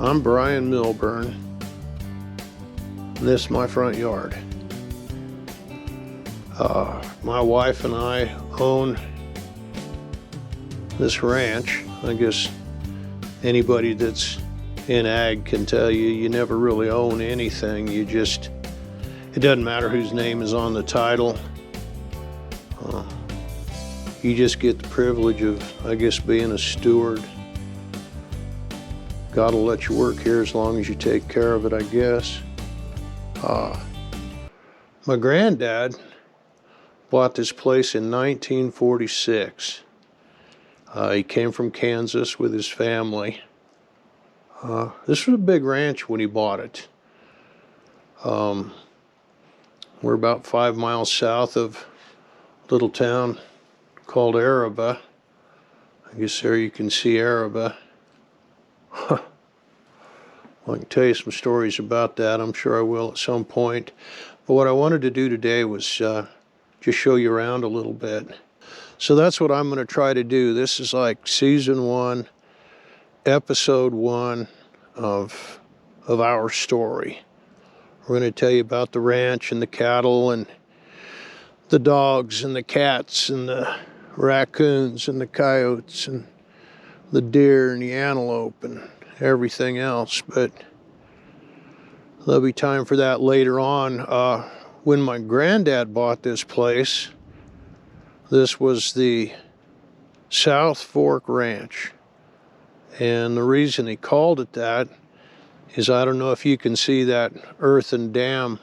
I'm Brian Milburn. This is my front yard. My wife and I own this ranch. I guess anybody that's in ag can tell you, you never really own anything. It doesn't matter whose name is on the title. You just get the privilege of, I guess, being a steward. God will let you work here as long as you take care of it, I guess. My granddad bought this place in 1946. He came from Kansas with his family. This was a big ranch when he bought it. We're about 5 miles south of a little town called Araba. I guess there you can see Araba. Well, I can tell you some stories about that. I'm sure I will at some point. But what I wanted to do today was just show you around a little bit. So that's what I'm going to try to do. This is like season 1, episode 1 of our story. We're going to tell you about the ranch and the cattle and the dogs and the cats and the raccoons and the coyotes and the deer and the antelope and everything else. But there'll be time for that later on. When my granddad bought this place, this was the South Fork Ranch. And the reason he called it that is, I don't know if you can see that earthen dam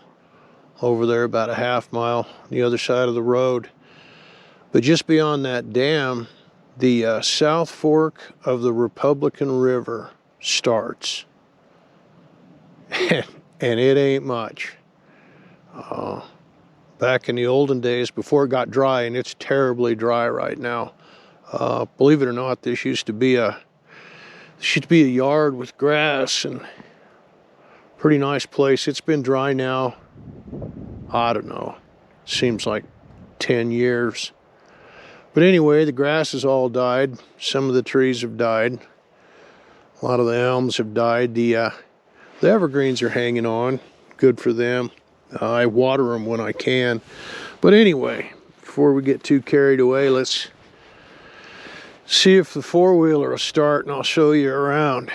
over there about a half mile on the other side of the road. But just beyond that dam, the South Fork of the Republican River starts. And it ain't much. Back in the olden days, before it got dry, and it's terribly dry right now. Believe it or not, this used to be a yard with grass and pretty nice place. It's been dry now, I don't know, seems like 10 years. But anyway, the grass has all died. Some of the trees have died. A lot of the elms have died. The evergreens are hanging on. Good for them. I water them when I can. But anyway, before we get too carried away, let's see if the four-wheeler will start, and I'll show you around.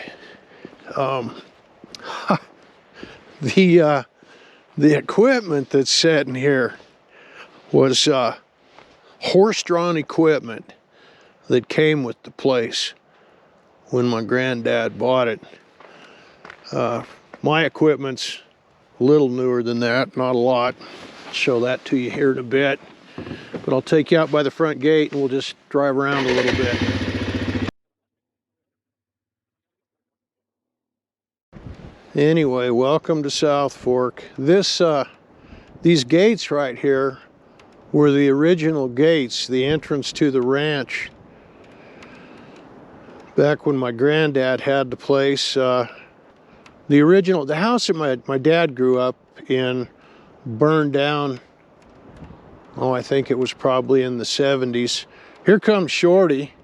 The equipment that's sitting here was horse-drawn equipment that came with the place when my granddad bought it. My equipment's a little newer than that, not a lot. I'll show that to you here in a bit. But I'll take you out by the front gate and we'll just drive around a little bit. Anyway, welcome to South Fork. These gates right here were the original gates, the entrance to the ranch. Back when my granddad had the place, the house that my dad grew up in burned down. Oh, I think it was probably in the 70s. Here comes Shorty.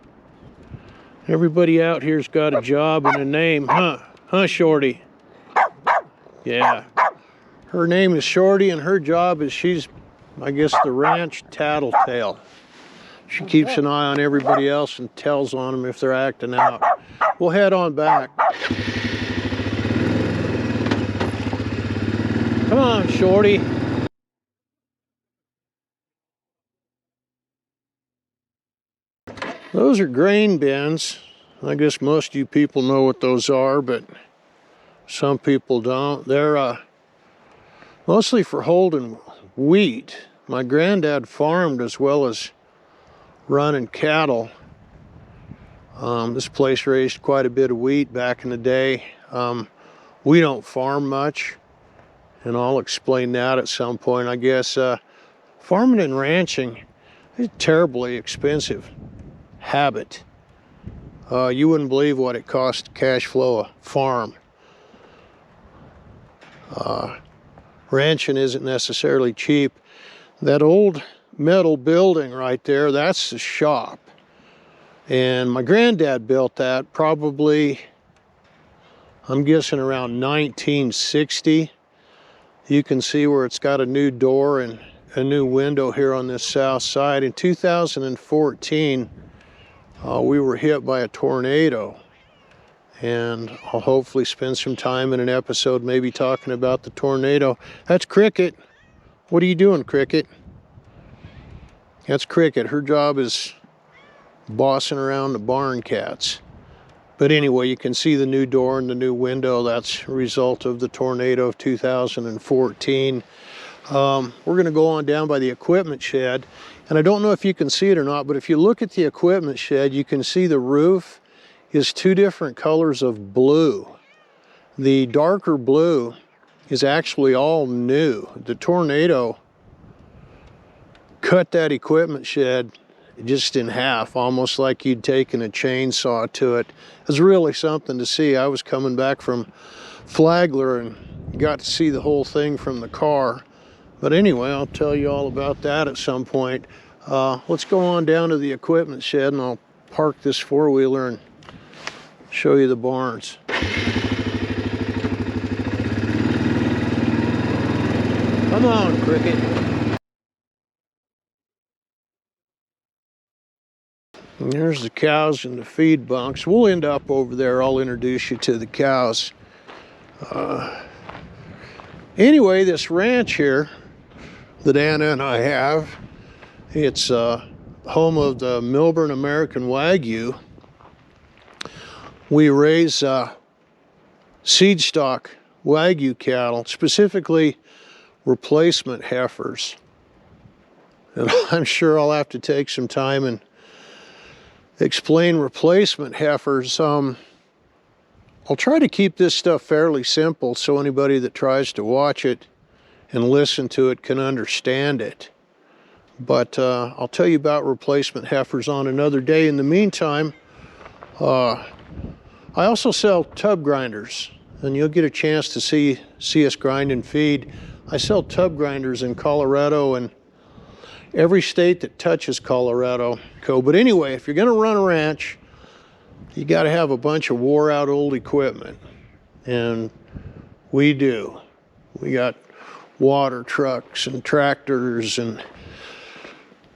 Everybody out here's got a job and a name, huh? Huh, Shorty? Yeah. Her name is Shorty, and her job is she's, I guess, the ranch tattletale. She keeps an eye on everybody else and tells on them if they're acting out. We'll head on back. Come on, Shorty. Those are grain bins. I guess most of you people know what those are, but some people don't. They're mostly for holding wheat. My granddad farmed as well as running cattle. This place raised quite a bit of wheat back in the day. We don't farm much, and I'll explain that at some point. I guess farming and ranching is a terribly expensive habit. You wouldn't believe what it costs to cash flow a farm. Ranching isn't necessarily cheap. That old metal building right there, that's the shop. And my granddad built that probably, I'm guessing around 1960. You can see where it's got a new door and a new window here on this south side. In 2014, we were hit by a tornado, and I'll hopefully spend some time in an episode maybe talking about the tornado. That's Cricket. What are you doing, Cricket? That's Cricket. Her job is bossing around the barn cats. But anyway, you can see the new door and the new window. That's a result of the tornado of 2014. We're going to go on down by the equipment shed. And I don't know if you can see it or not, but if you look at the equipment shed, you can see the roof is two different colors of blue. The darker blue is actually all new. The tornado cut that equipment shed just in half, almost like you'd taken a chainsaw to it. It was really something to see. I was coming back from Flagler and got to see the whole thing from the car. But anyway, I'll tell you all about that at some point. Let's go on down to the equipment shed and I'll park this four-wheeler and show you the barns. Come on, Cricket. And there's the cows and the feed bunks. We'll end up over there. I'll introduce you to the cows. Anyway, this ranch here that Anna and I have, it's home of the Milburn American Wagyu. We raise seed stock Wagyu cattle, specifically replacement heifers. And I'm sure I'll have to take some time and explain replacement heifers. I'll try to keep this stuff fairly simple so anybody that tries to watch it and listen to it can understand it. But I'll tell you about replacement heifers on another day. In the meantime, I also sell tub grinders, and you'll get a chance to see us grind and feed. I sell tub grinders in Colorado and every state that touches Colorado. But anyway, if you're going to run a ranch, you got to have a bunch of wore out old equipment. And we do. We got water trucks and tractors and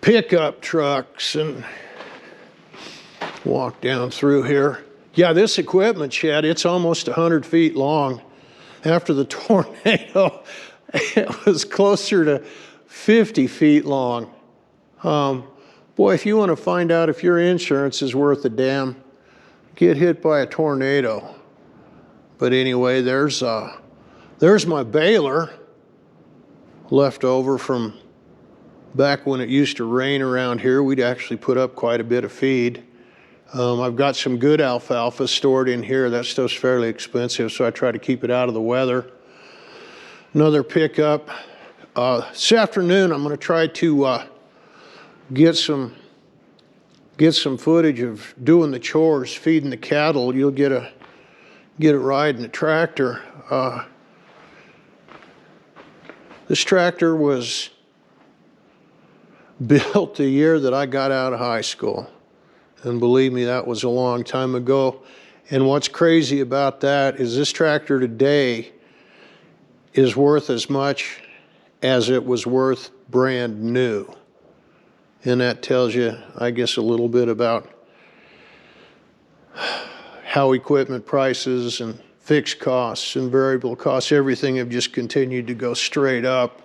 pickup trucks, and walk down through here. Yeah, this equipment shed, it's almost 100 feet long. After the tornado, it was closer to 50 feet long. Boy, if you want to find out if your insurance is worth a damn, get hit by a tornado. But anyway, there's my baler left over from back when it used to rain around here. We'd actually put up quite a bit of feed. I've got some good alfalfa stored in here. That stuff's fairly expensive, so I try to keep it out of the weather. Another pickup. This afternoon, I'm going to try to get some footage of doing the chores, feeding the cattle. You'll get a ride in a tractor. This tractor was built the year that I got out of high school. And believe me, that was a long time ago. And what's crazy about that is this tractor today is worth as much as it was worth brand new. And that tells you, I guess, a little bit about how equipment prices and fixed costs and variable costs, everything have just continued to go straight up.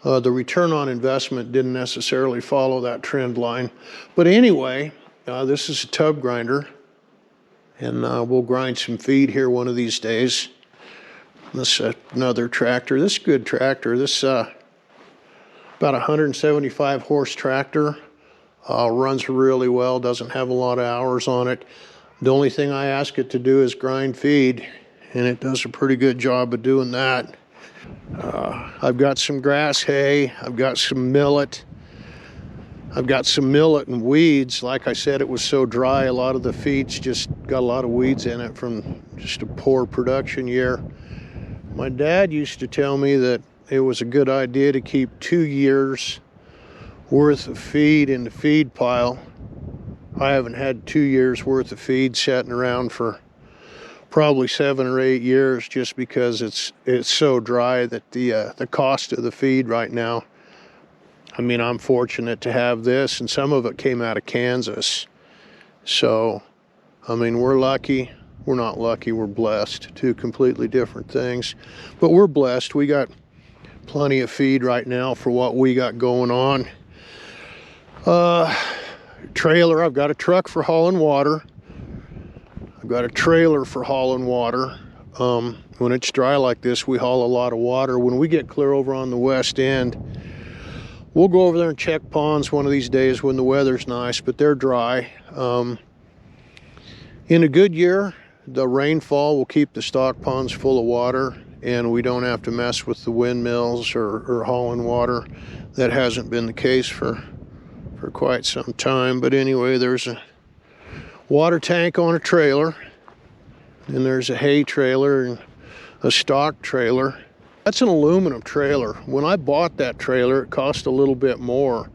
The return on investment didn't necessarily follow that trend line. But anyway, this is a tub grinder, and we'll grind some feed here one of these days. This another tractor. This is a good tractor. This about 175 horse tractor. Runs really well, doesn't have a lot of hours on it. The only thing I ask it to do is grind feed, and it does a pretty good job of doing that. I've got some grass hay, I've got some millet. I've got some millet and weeds. Like I said, it was so dry, a lot of the feeds just got a lot of weeds in it from just a poor production year. My dad used to tell me that it was a good idea to keep 2 years worth of feed in the feed pile. I haven't had 2 years worth of feed sitting around for probably 7 or 8 years, just because it's so dry that the cost of the feed right now, I mean, I'm fortunate to have this, and some of it came out of Kansas. So, I mean, we're lucky. We're not lucky, we're blessed. Two completely different things. But we're blessed. We got plenty of feed right now for what we got going on. Trailer, I've got a truck for hauling water. I've got a trailer for hauling water. When it's dry like this, we haul a lot of water. When we get clear over on the west end, we'll go over there and check ponds one of these days when the weather's nice, but they're dry. In a good year, the rainfall will keep the stock ponds full of water, and we don't have to mess with the windmills or hauling water. That hasn't been the case for quite some time. But anyway, there's a water tank on a trailer, and there's a hay trailer and a stock trailer. That's an aluminum trailer. When I bought that trailer, it cost a little bit more,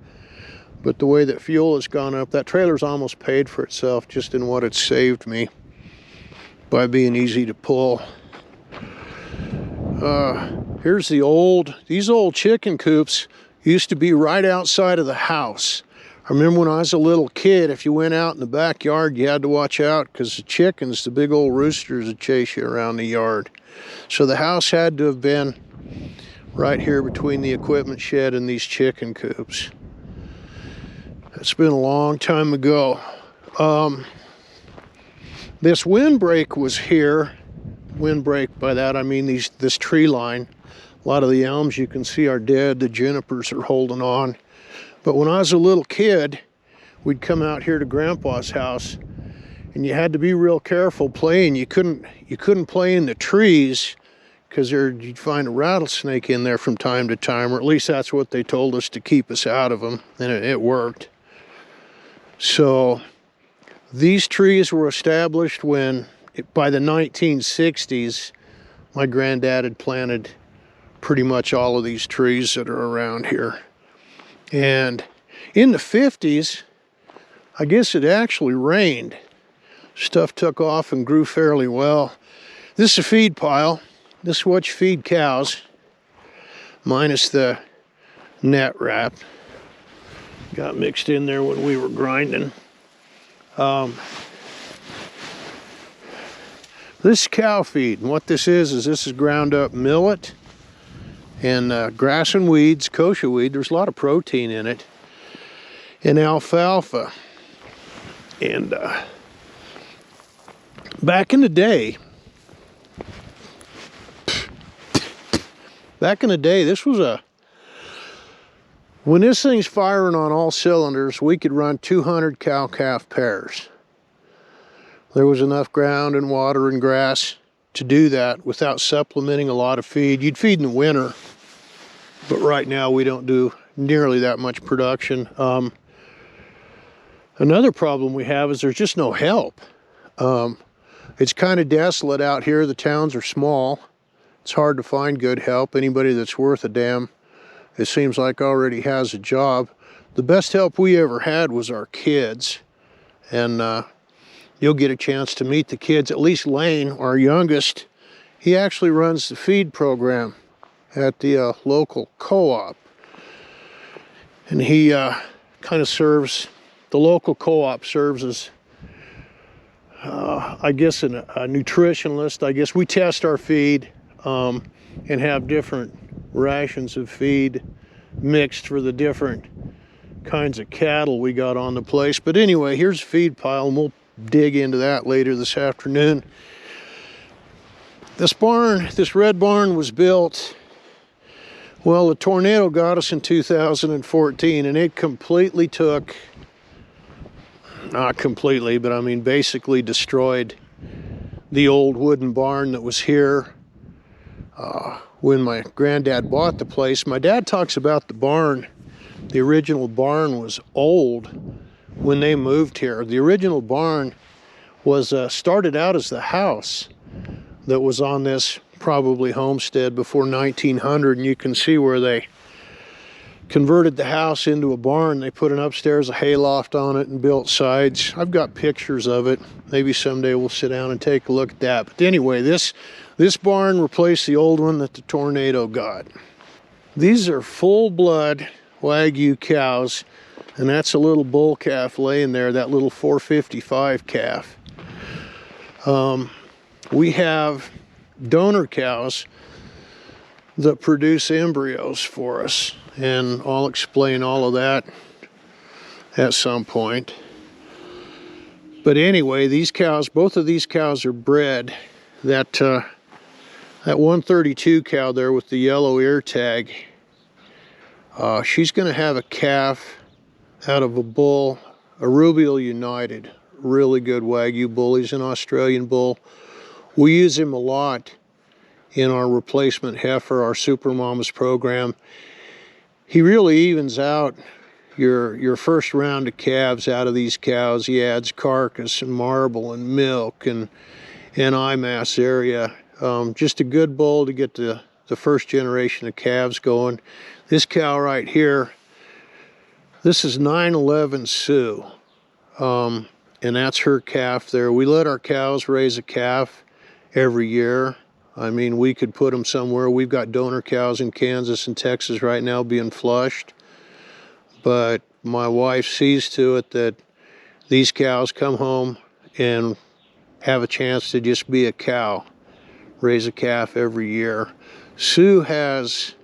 but the way that fuel has gone up, that trailer's almost paid for itself just in what it's saved me by being easy to pull. Here's these old chicken coops used to be right outside of the house. I remember when I was a little kid, if you went out in the backyard, you had to watch out, because the chickens, the big old roosters, would chase you around the yard. So the house had to have been right here between the equipment shed and these chicken coops. It's been a long time ago. This windbreak was here. Windbreak, by that I mean this tree line. A lot of the elms you can see are dead. The junipers are holding on. But when I was a little kid, we'd come out here to Grandpa's house, and you had to be real careful playing. You couldn't play in the trees, because you'd find a rattlesnake in there from time to time, or at least that's what they told us to keep us out of them, and it worked. So these trees were established by the 1960s, my granddad had planted pretty much all of these trees that are around here. And in the 50s, I guess it actually rained. Stuff took off and grew fairly well. This is a feed pile. This is what you feed cows, minus the net wrap. Got mixed in there when we were grinding. This is cow feed, and what this is ground up millet and grass and weeds, kochia weed. There's a lot of protein in it, and alfalfa. And back in the day, this was when this thing's firing on all cylinders, we could run 200 cow-calf pairs. There was enough ground and water and grass to do that without supplementing a lot of feed. You'd feed in the winter, but right now we don't do nearly that much production. Another problem we have is there's just no help. It's kind of desolate out here. The towns are small. It's hard to find good help. Anybody that's worth a damn, it seems like, already has a job. The best help we ever had was our kids. And you'll get a chance to meet the kids. At least Lane, our youngest, he actually runs the feed program at the local co-op. And he kind of serves, the local co-op serves as, I guess, a nutritionalist. I guess we test our feed and have different rations of feed mixed for the different kinds of cattle we got on the place. But anyway, here's a feed pile, and we'll dig into that later this afternoon. This barn, this red barn, was built, well, the tornado got us in 2014, and it completely took, not completely, but I mean basically destroyed the old wooden barn that was here when my granddad bought the place. My dad talks about the barn. The original barn was old when they moved here. The original barn was started out as the house that was on this probably homestead before 1900, and you can see where they converted the house into a barn. They put an upstairs, a hayloft on it, and built sides. I've got pictures of it. Maybe someday we'll sit down and take a look at that. But anyway, this barn replaced the old one that the tornado got. These are full-blood Wagyu cows, and that's a little bull calf laying there, that little 455 calf. We have donor cows that produce embryos for us, and I'll explain all of that at some point. But anyway, these cows, both of these cows are bred. That 132 cow there with the yellow ear tag, she's going to have a calf out of a bull, a Rubial United, really good Wagyu bull. He's an Australian bull. We use him a lot in our replacement heifer, our Super Mamas program. He really evens out your first round of calves out of these cows. He adds carcass and marble and milk and eye mass area. Just a good bull to get the first generation of calves going. This cow right here, this is 911 Sioux, and that's her calf there. We let our cows raise a calf every year. I mean, we could put them somewhere. We've got donor cows in Kansas and Texas right now being flushed. But my wife sees to it that these cows come home and have a chance to just be a cow, raise a calf every year. Sue has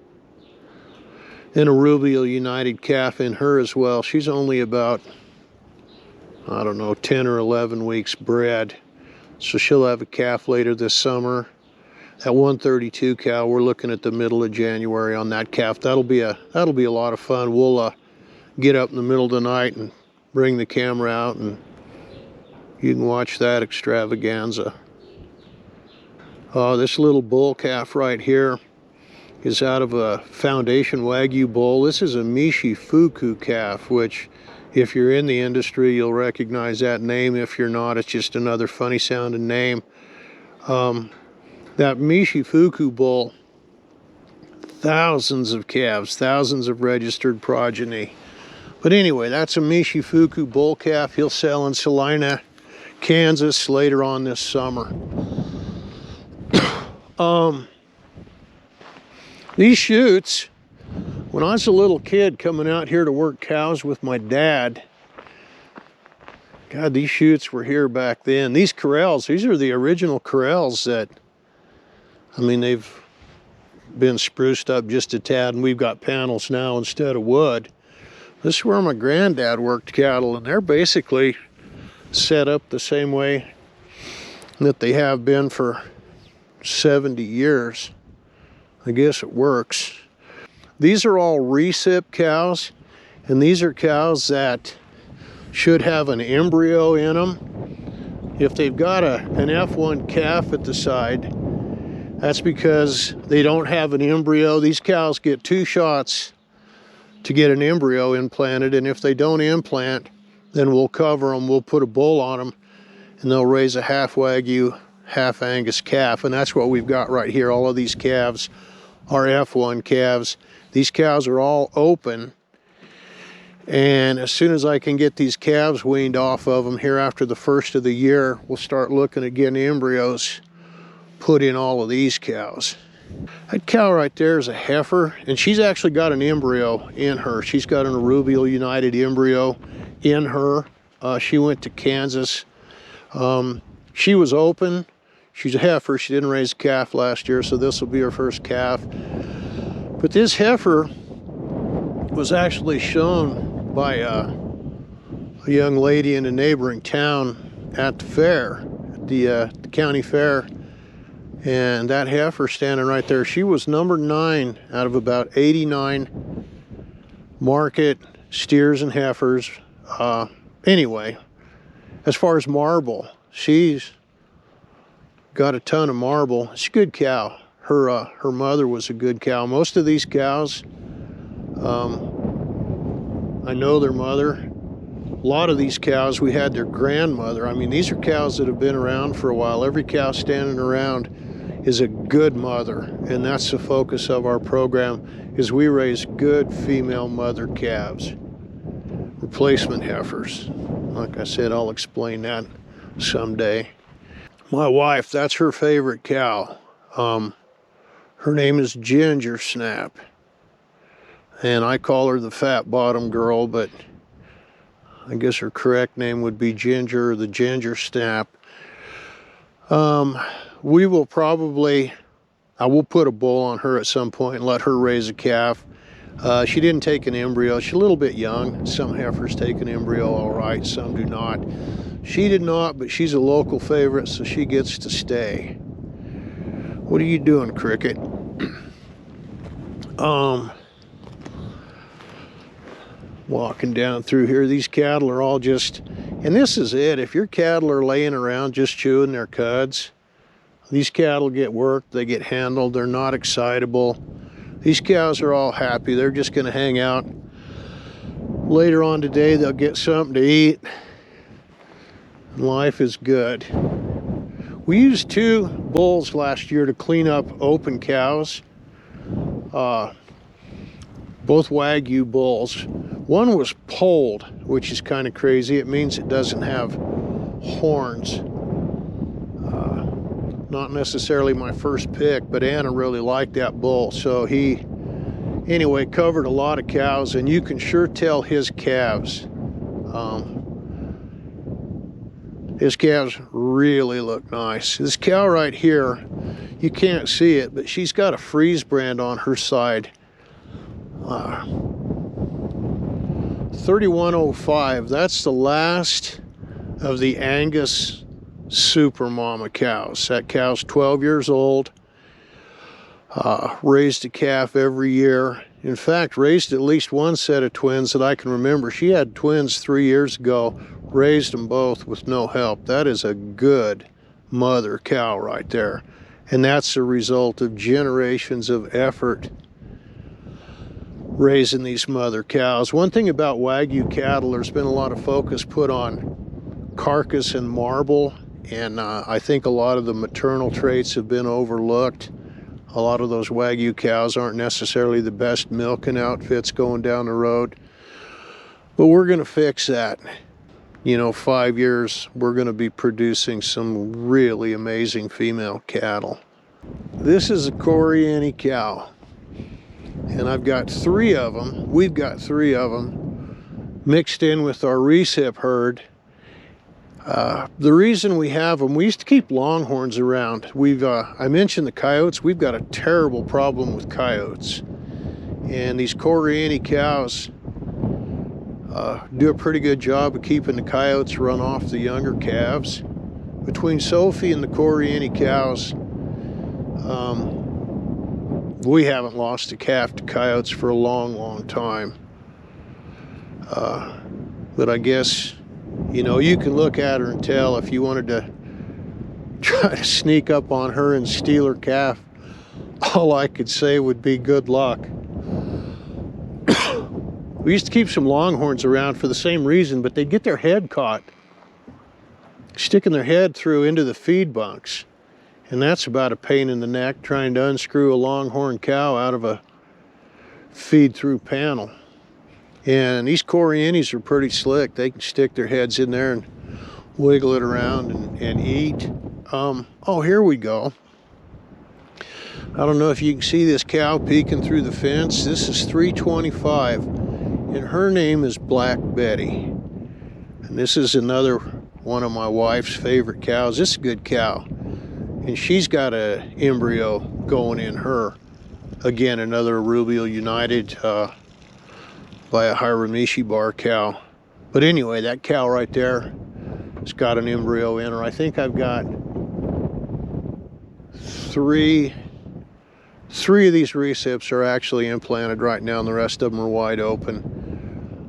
an Rubial United calf in her as well. She's only about, I don't know, 10 or 11 weeks bred. So she'll have a calf later this summer. That 132 cow, we're looking at the middle of January on that calf. That'll be a lot of fun. We'll get up in the middle of the night and bring the camera out, and you can watch that extravaganza. This little bull calf right here is out of a Foundation Wagyu bull. This is a Mishi-Fuku calf, which if you're in the industry, you'll recognize that name. If you're not, it's just another funny sounding name. That Mishi-Fuku bull, thousands of calves, thousands of registered progeny. But anyway, that's a Mishi-Fuku bull calf. He'll sell in Salina, Kansas later on this summer. These chutes, when I was a little kid coming out here to work cows with my dad, God, these chutes were here back then. These corrals, these are the original corrals that, I mean, they've been spruced up just a tad, and we've got panels now instead of wood. This is where my granddad worked cattle, and they're basically set up the same way that they have been for 70 years. I guess it works. These are all recip cows, and these are cows that should have an embryo in them. If they've got an F1 calf at the side, that's because they don't have an embryo. These cows get 2 shots to get an embryo implanted, and if they don't implant, then we'll cover them, we'll put a bull on them, and they'll raise a half Wagyu, half Angus calf, and that's what we've got right here. All of these calves are F1 calves. These cows are all open, and as soon as I can get these calves weaned off of them here after the first of the year, we'll start looking at getting embryos put in all of these cows. That cow right there is a heifer, and she's actually got an embryo in her. She's got an Rubial United embryo in her. She went to Kansas. She was open. She's a heifer. She didn't raise a calf last year, so this will be her first calf. But this heifer was actually shown by a young lady in a neighboring town at the fair, at the county fair. And that heifer standing right there, she was number 9 out of about 89 market steers and heifers. Anyway, as far as marble, she's got a ton of marble. She's a good cow. Her mother was a good cow. Most of these cows, I know their mother. A lot of these cows, we had their grandmother. I mean, these are cows that have been around for a while. Every cow standing around is a good mother, and that's the focus of our program, is we raise good female mother calves, replacement heifers. Like I said, I'll explain that someday. My wife, that's her favorite cow. Her name is Ginger Snap, and I call her the Fat Bottom Girl, but I guess her correct name would be Ginger, or the Ginger Snap. We will probably, I will put a bull on her at some point and let her raise a calf. She didn't take an embryo. She's a little bit young. Some heifers take an embryo all right, some do not. She did not, but she's a local favorite, so she gets to stay. What are you doing, Cricket? Walking down through here, these cattle are all just, and this is it, if your cattle are laying around just chewing their cuds, these cattle get worked, they get handled, they're not excitable. These cows are all happy, they're just going to hang out. Later on today, they'll get something to eat, and life is good. We used 2 bulls last year to clean up open cows, both Wagyu bulls. One was polled, which is kind of crazy. It means it doesn't have horns. Not necessarily my first pick, but Anna really liked that bull. So he, anyway, covered a lot of cows, and you can sure tell his calves. His calves really look nice. This cow right here, you can't see it, but she's got a freeze brand on her side. 3105, that's the last of the Angus Super Mama cows. That cow's 12 years old, raised a calf every year. In fact, raised at least one set of twins that I can remember. She had twins 3 years ago, raised them both with no help. That is a good mother cow right there. And that's the result of generations of effort raising these mother cows. One thing about Wagyu cattle, there's been a lot of focus put on carcass and marble, and I think a lot of the maternal traits have been overlooked. A lot of those Wagyu cows aren't necessarily the best milking outfits going down the road, but we're going to fix that. You know, 5 years, we're going to be producing some really amazing female cattle. This is a Coriani cow, and I've got 3 of them. We've got 3 of them mixed in with our recip herd. The reason we have them, we used to keep longhorns around. I mentioned the coyotes. We've got a terrible problem with coyotes, and these Coriani cows do a pretty good job of keeping the coyotes run off the younger calves. Between Sophie and the Coriani cows, we haven't lost a calf to coyotes for a long time. But I guess, you know, you can look at her and tell. If you wanted to try to sneak up on her and steal her calf, all I could say would be good luck. We used to keep some longhorns around for the same reason, but they'd get their head caught, sticking their head through into the feed bunks. And that's about a pain in the neck, trying to unscrew a longhorn cow out of a feed-through panel. And these Corianis are pretty slick. They can stick their heads in there and wiggle it around and eat. Oh, here we go. I don't know if you can see this cow peeking through the fence. This is 325, and her name is Black Betty. And this is another one of my wife's favorite cows. This is a good cow. And she's got an embryo going in her. Again, another Rubial United by a Hiramishi bar cow. But anyway, that cow right there has got an embryo in her. I think I've got three of these recips are actually implanted right now, and the rest of them are wide open.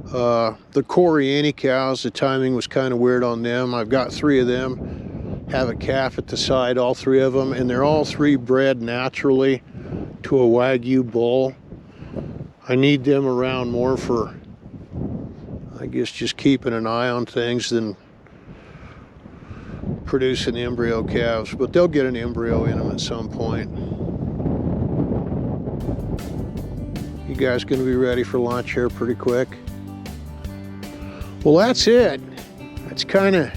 The Coriani cows, the timing was kind of weird on them. I've got 3 of them. Have a calf at the side, all 3 of them, and they're all 3 bred naturally to a Wagyu bull. I need them around more for, I guess, just keeping an eye on things than producing embryo calves, but they'll get an embryo in them at some point. You guys gonna be ready for lunch here pretty quick? Well, that's it. That's kind of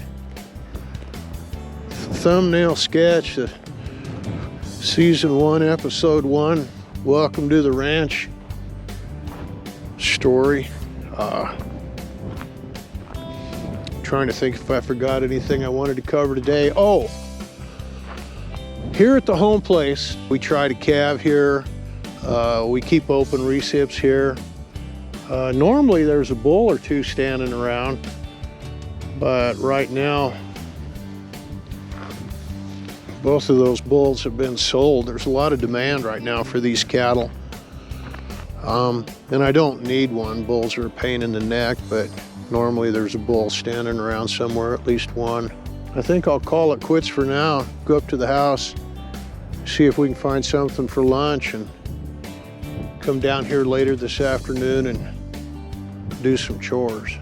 thumbnail sketch of season 1, episode 1. Welcome to the ranch story. Trying to think if I forgot anything I wanted to cover today. Oh, here at the home place, we try to calve here. We keep open recips here. Normally there's a bull or two standing around, but right now both of those bulls have been sold. There's a lot of demand right now for these cattle. And I don't need one. Bulls are a pain in the neck, but normally there's a bull standing around somewhere, at least one. I think I'll call it quits for now. Go up to the house, see if we can find something for lunch, and come down here later this afternoon and do some chores.